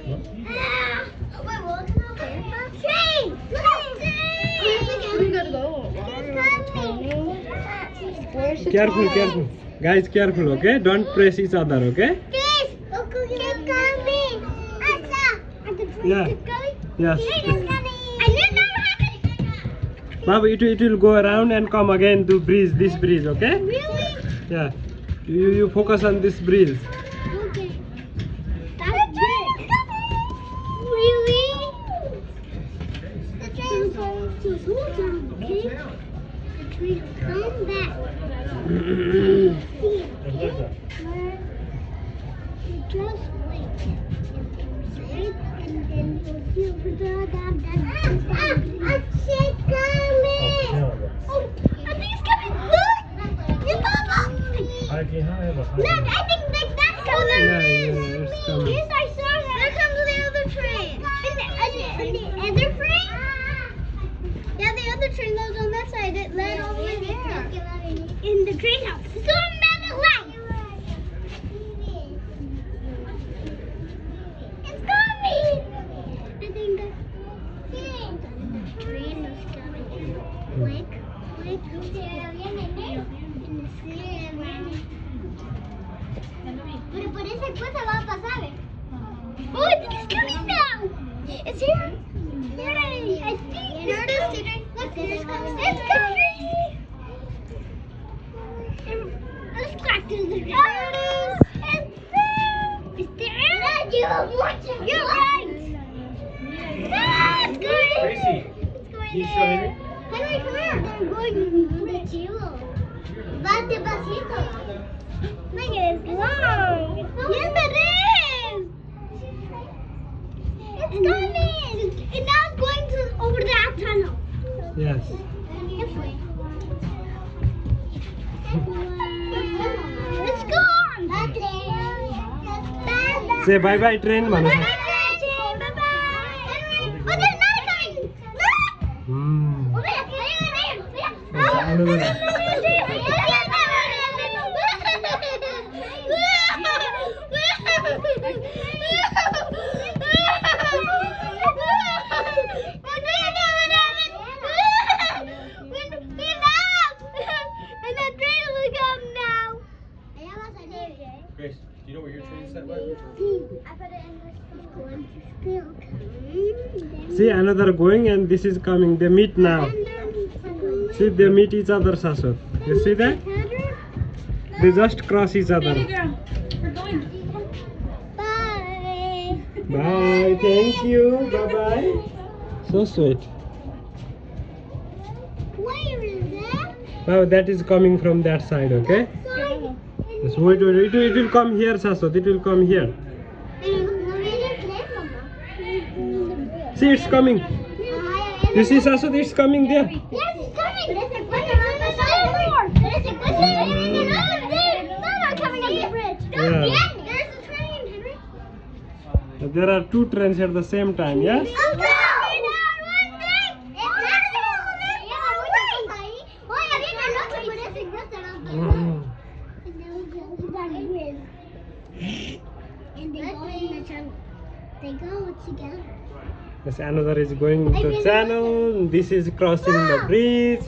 We're walking over the train. We gotta go. Careful, careful. Guys, careful, okay? Don't press each other, okay? Keep coming. Yeah. Yes. And Baba, it will go around and come again to breeze, this breeze, okay? really? Yeah. You focus on this breeze. Okay. That's big. Really? The train is going to slow down, okay? The train will come back. See it, okay? You just wait. And then you'll feel the it's coming! Oh, I think it's coming! Look! You Papa! Look, I think that's coming! Yeah, it's coming. Yes, I saw that! There comes the other train! And the other train? Yeah, the other train that was on that side, it led all the way there. In the train house. So many lights! It's coming! I think the train is coming. Quick, quick. Pero por esa cosa va a pasar. Oh, I think it's coming now. It's here. Yay! I think here it is. Look, it's coming. It's coming. Let's crack to the ground. There it is. It's there. It's there. You're right. It's going. It's going there. Henry, come here. They're going with you. Va despacito. Look at it, it's long. Yes, it is. It's coming. And now it's going to over that tunnel. Yes. This way. It's gone. Say bye-bye train, Manu. Bye-bye. Oh, there's another coming. Look. Hmm. Over there. Another. Grace, do you know where your train set was? See, another going and this is coming. They meet now. See, they meet each other, Shashwat. You see that? They just cross each other. Bye. Bye. Thank you. Bye-bye. So sweet. Where is that? Now that is coming from that side, okay? Yes, wait. It will come here, Shashwat. It will come here. See, it's coming. You see, Shashwat, it's coming there. Yes, it's coming. There's a question on the side. There's a question. They're coming up the bridge. Yeah. There's a train, Henry. There are two trains at the same time, yes? Oh, no! Mm. And they go in the channel. They go together. Yes, another is going to channel. This is crossing the bridge.